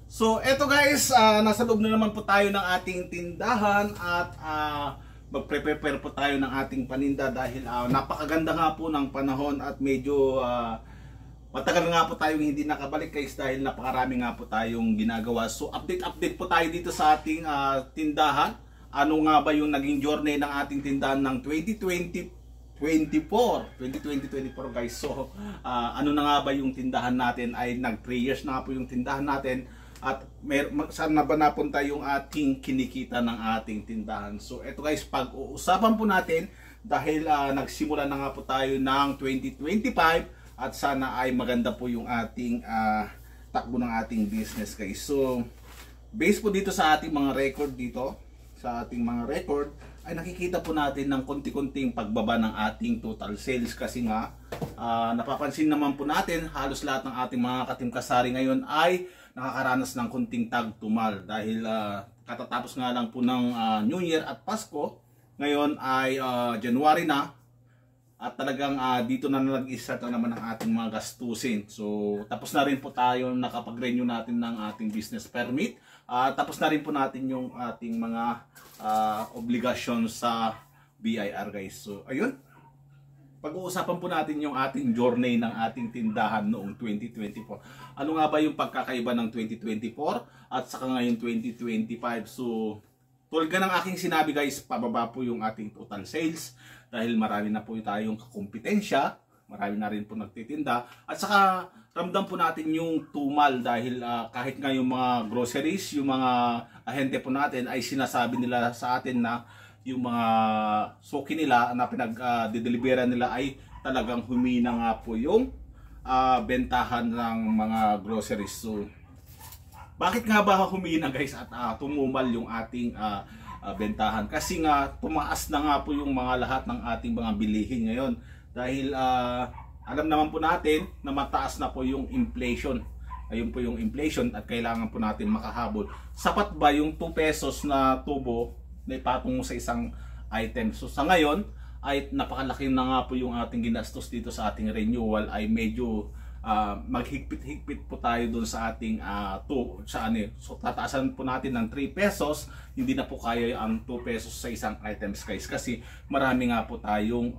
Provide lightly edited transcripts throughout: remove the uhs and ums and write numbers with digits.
So eto guys, nasa loob na naman po tayo ng ating tindahan at magpre-prepare po tayo ng ating paninda dahil napakaganda nga po ng panahon at medyo matagal nga po tayong hindi nakabalik guys dahil napakarami nga po tayong ginagawa. So update po tayo dito sa ating tindahan. Ano nga ba yung naging journey ng ating tindahan ng 2024 guys. So ano na nga ba yung tindahan natin, ay nag 3 years na nga po yung tindahan natin. At saan na ba napunta yung ating kinikita ng ating tindahan. So eto guys, pag-uusapan po natin dahil nagsimula na nga po tayo ng 2025 at sana ay maganda po yung ating takbo ng ating business guys. So based po dito sa ating mga record dito, sa ating mga record ay nakikita po natin ng konti-konting pagbaba ng ating total sales kasi nga napapansin naman po natin halos lahat ng ating mga katimkasari ngayon ay nakakaranas ng konting tagtumal dahil katatapos nga lang po ng New Year at Pasko. Ngayon ay January na at talagang dito na nag-start na naman ang ating mga gastusin. So tapos na rin po tayo nakapag-renew natin ng ating business permit. Tapos na rin po natin yung ating mga obligasyon sa BIR guys. So ayun, pag-uusapan po natin yung ating journey ng ating tindahan noong 2024. Ano nga ba yung pagkakaiba ng 2024 at saka ngayon 2025? So tulad ng aking sinabi guys, pababa po yung ating total sales dahil marami na po tayong kakumpetensya, marami na rin po nagtitinda, at saka ramdam po natin yung tumal dahil kahit nga yung mga groceries, yung mga ahente po natin ay sinasabi nila sa atin na yung mga suki nila na pinag-deliveran nila ay talagang humina nga po yung bentahan ng mga groceries. So bakit nga ba humina guys at tumumal yung ating bentahan? Kasi nga tumaas na nga po yung mga lahat ng ating mga bilihin ngayon dahil alam naman po natin na mataas na po yung inflation. Ayun po yung inflation at kailangan po natin makahabol. Sapat ba yung 2 pesos na tubo na ipatong sa isang item? So sa ngayon ay napakalaki na nga po yung ating ginastos dito sa ating renewal, ay medyo maghigpit-higpit po tayo dun sa ating so tataasan po natin ng 3 pesos, hindi na po kaya ang 2 pesos sa isang items guys kasi marami nga po tayong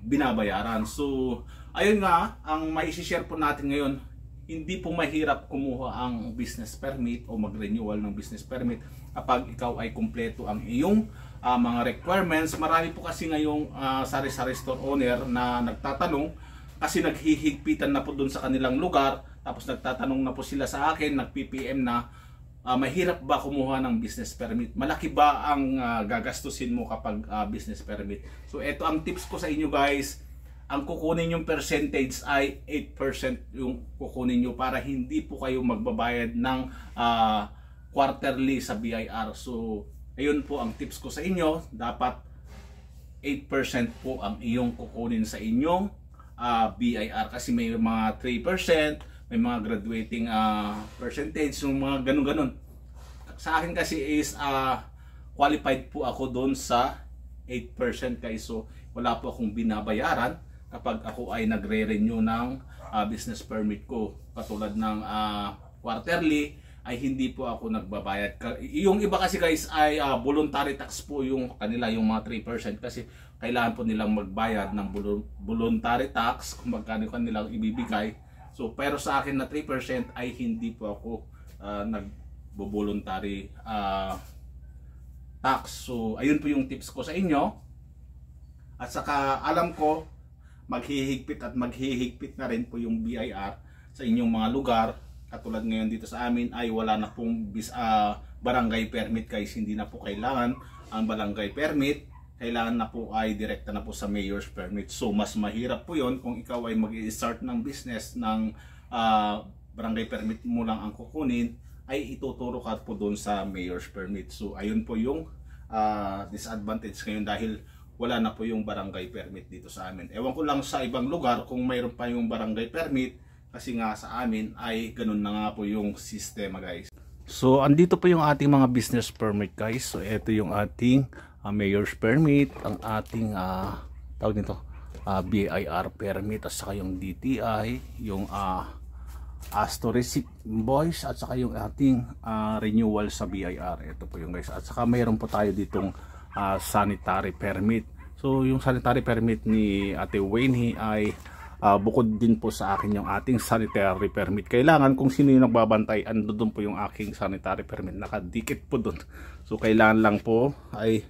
binabayaran. So ayun nga, ang mai-share po natin ngayon, hindi po mahirap kumuha ang business permit o mag-renewal ng business permit kapag ikaw ay kumpleto ang iyong mga requirements. Marami po kasi ngayong sari-sari store owner na nagtatanong kasi naghihigpitan na po dun sa kanilang lugar, tapos nagtatanong na po sila sa akin, nag-PPM na mahirap ba kumuha ng business permit? Malaki ba ang gagastusin mo kapag business permit? So ito ang tips ko sa inyo guys. Ang kukunin yung percentage ay 8% yung kukunin nyo para hindi po kayo magbabayad ng quarterly sa BIR. So ayun po ang tips ko sa inyo. Dapat 8% po ang iyong kukunin sa inyong BIR kasi may mga 3%, may mga graduating percentage, yung mga ganun-ganun. Sa akin kasi is qualified po ako doon sa 8% guys. So wala po akong binabayaran kapag ako ay nagre-renew ng business permit ko. Katulad ng quarterly ay hindi po ako nagbabayad. Yung iba kasi guys ay voluntary tax po yung kanila, yung mga 3% kasi kailangan po nilang magbayad ng voluntary tax kung magkano kanilang ibibigay. So pero sa akin na 3% ay hindi po ako nagbo-voluntary tax. So ayun po yung tips ko sa inyo. At saka alam ko maghihigpit na rin po yung BIR sa inyong mga lugar. Katulad ngayon dito sa amin ay wala na pong barangay permit guys. Hindi na po kailangan ang barangay permit. Kailangan na po ay direkta na po sa mayor's permit. So mas mahirap po yon kung ikaw ay mag-i-start ng business ng barangay permit mo lang ang kukunin, ay ituturo ka po doon sa mayor's permit. So ayun po yung disadvantage ngayon dahil wala na po yung barangay permit dito sa amin. Ewan ko lang sa ibang lugar kung mayroon pa yung barangay permit kasi nga sa amin ay ganun na nga po yung sistema guys. So andito po yung ating mga business permit guys. So ito yung ating mayor's permit, ang ating tawag nito BIR permit, at saka yung DTI, yung as to receipt invoice at saka yung ating renewal sa BIR. Ito po yung guys. At saka mayroon po tayo ditong sanitary permit. So yung sanitary permit ni Ate Wayne ay bukod din po sa akin yung ating sanitary permit. Kailangan kung sino yung nagbabantay, ando doon po yung aking sanitary permit. Nakadikit po doon. So kailangan lang po ay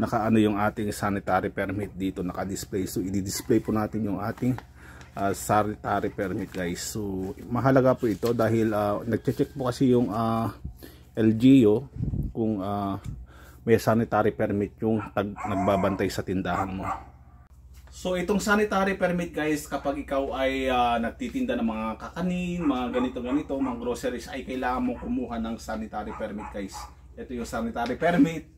nakaano yung ating sanitary permit dito, naka-display. So i-display po natin yung ating sanitary permit guys. So mahalaga po ito dahil nagche-check po kasi yung LGU kung may sanitary permit yung nagbabantay sa tindahan mo. So itong sanitary permit guys, kapag ikaw ay nagtitinda ng mga kakanin, mga ganito-ganito, mga groceries, ay kailangan mo kumuha ng sanitary permit guys. Ito yung sanitary permit,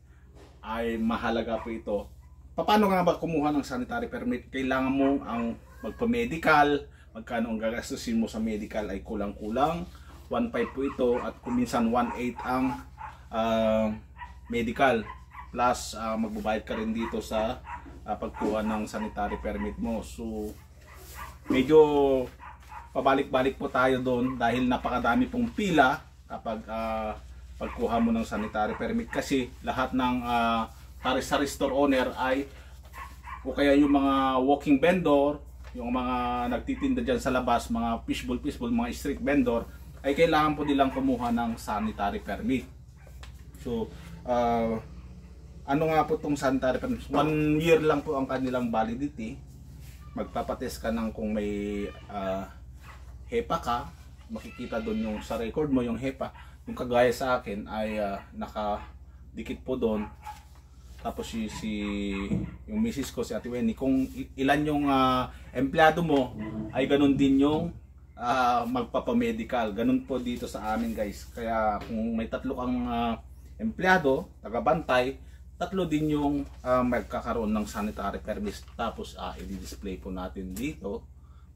ay mahalaga po ito. Paano nga ba kumuha ng sanitary permit? Kailangan mo ang magpa-medical. Magkano ang gagastusin mo sa medical ay kulang-kulang 1.5 po ito, at kuminsan 1.8 ang medical, plus magbabayad ka rin dito sa pagkuha ng sanitary permit mo. So medyo pabalik-balik po tayo doon dahil napakadami pong pila kapag pagkuha mo ng sanitary permit, kasi lahat ng sari-sari store owner ay, o kaya yung mga walking vendor, yung mga nagtitinda dyan sa labas, mga fishbowl, mga street vendor, ay kailangan po nilang kumuha ng sanitary permit. So ano nga po itong sanitary permit? 1 year lang po ang kanilang validity. Magpapatest ka ng kung may HEPA ka, makikita doon yung sa record mo yung HEPA. Yung kagaya sa akin ay nakadikit po doon. Tapos yung misis ko, si Ate Wenny, kung ilan yung empleyado mo, ay ganun din yung magpapamedical. Ganun po dito sa amin guys. Kaya kung may 3 kang empleyado, taga-bantay, 3 din yung magkakaroon ng sanitary permit. Tapos i-display po natin dito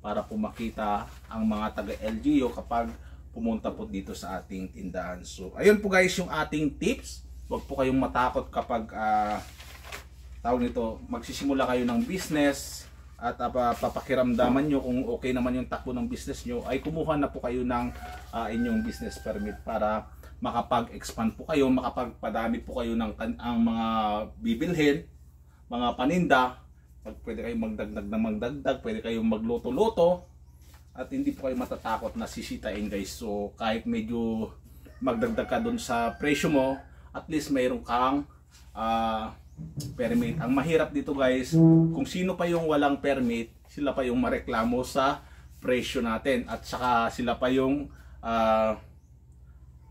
para po makita ang mga taga-LGU kapag pumunta po dito sa ating tindahan. So ayun po guys yung ating tips. Huwag po kayong matakot kapag tawag nito, magsisimula kayo ng business at papakiramdaman nyo kung okay naman yung takbo ng business nyo, ay kumuha na po kayo ng inyong business permit para makapag-expand po kayo, makapagpadami po kayo ng ang mga bibilhin, mga paninda. Pwede kayong magdagdag, pwede kayong magluto-luto, at hindi po kayo matatakot na sisitain guys. So kahit medyo magdagdag ka dun sa presyo mo, at least mayroon kang permit. Ang mahirap dito guys, kung sino pa yung walang permit, sila pa yung mareklamo sa presyo natin, at saka sila pa yung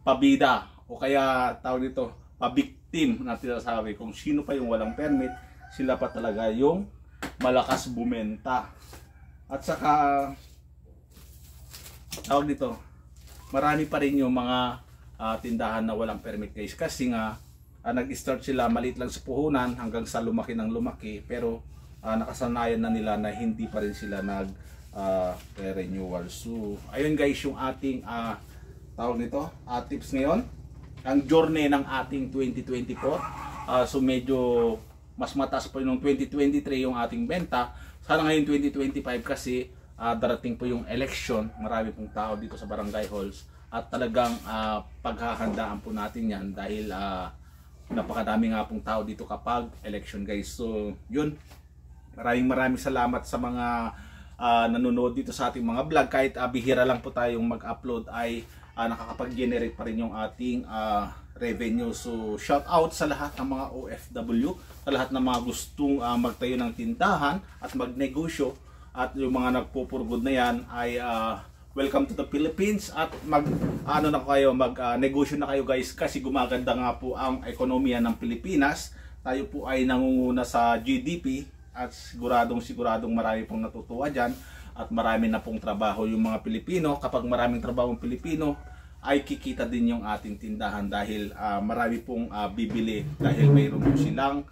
pabida, o kaya tawag dito, pabiktim na tinasabi. Kung sino pa yung walang permit, sila pa talaga yung malakas bumenta. At saka tawag dito, marami pa rin yung mga tindahan na walang permit guys, kasi nga nag-start sila maliit lang sa puhunan hanggang sa lumaki ng lumaki, pero nakasanayan na nila na hindi pa rin sila nag renewal. So ayun guys yung ating tawag nito, tips ngayon, ang journey ng ating 2024. So medyo mas mataas pa yung 2023 yung ating benta. Sana ngayon 2025 kasi darating po yung election, marami pong tao dito sa barangay halls, at talagang paghahandaan po natin yan dahil napakadami nga pong tao dito kapag election guys. So yun, maraming salamat sa mga nanonood dito sa ating mga vlog. Kahit bihira lang po tayong mag-upload, ay nakakapag-generate pa rin yung ating revenue. So shout out sa lahat ng mga OFW, sa lahat ng mga gustong magtayo ng tindahan at magnegosyo, at yung mga nagpupurgod na yan ay welcome to the Philippines, at magnegosyo na kayo guys, kasi gumaganda nga po ang ekonomiya ng Pilipinas. Tayo po ay nangunguna sa GDP, at siguradong marami pong natutuwa dyan, at marami na pong trabaho yung mga Pilipino. Kapag maraming trabaho ng Pilipino, ay kikita din yung ating tindahan dahil marami pong bibili, dahil mayroon po silang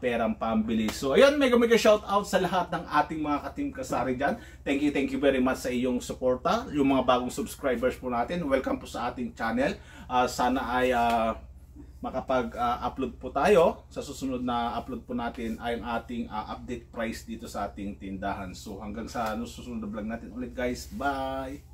perang pambili. So ayun, mega shout out sa lahat ng ating mga ka-team kasari dyan. Thank you very much sa iyong suporta. Yung mga bagong subscribers po natin, welcome po sa ating channel. Sana ay makapag-upload po tayo. Sa susunod na upload po natin ay ang ating update price dito sa ating tindahan. So hanggang sa susunod na vlog natin ulit guys. Bye!